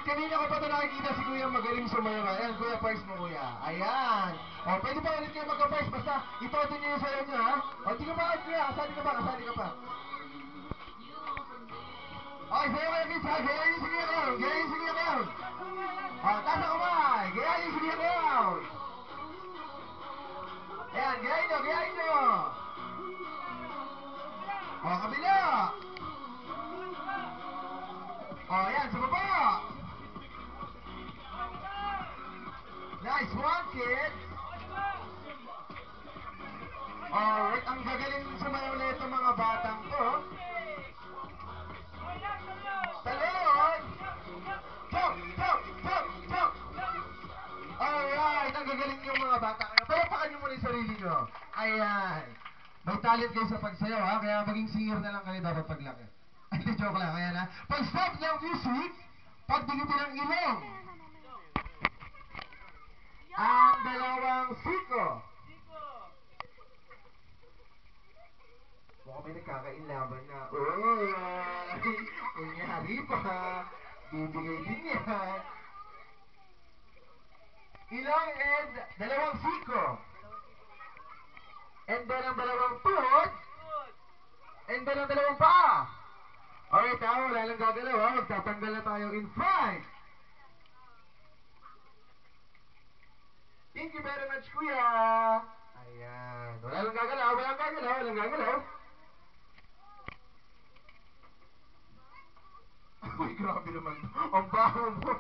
Alright, kanina ko pa ito nakikita si Kuya magaling sumayaw. Ayan, Kuya, first mo, Kuya. Ayan. O, pwede pa ulit kayo magka-first. Basta, itodo niyo yung sayaw niyo, ha? O, di ka pa, Kuya. Kasali ka pa, kasali ka pa. Okay, sayaw kayo, kids, ha? Gaya yung sige account. Gaya yung sige account. O, taas ang kamay. Gaya yung sige account. Ayan, gayahin nyo, gayahin nyo. O, kabila. O, ayan, sa baba. Nice one, kids. Alright, ang gagaling sumayaw na itong mga batang to. Talon! Jump! Jump! Jump! Jump! Alright, ang gagaling yung mga bata. Palapakan nyo muna yung sarili nyo. Ayan. May talent kayo sa pagsayaw, ha? Kaya maging singer na lang kayo dapat paglaki. Ay, joke lang. Ayan, ha? Pag stop ng music, pagdikitin ng ilong. Ang dalawang siko. Mukhang may nagkakainlaban na. Uy! Kunyari pa. Bibigay din yan. Ilong and dalawang siko. And then ang dalawang tuhod. And then ang dalawang paa. Alright, wala lang gagalaw, ha? Magtatanggal na tayo in 5. Thank you very much, Kuya. Ayan. Wala lang gagalaw, walang gagalaw, walang gagalaw. Uy, grabe naman. Ang baho mo.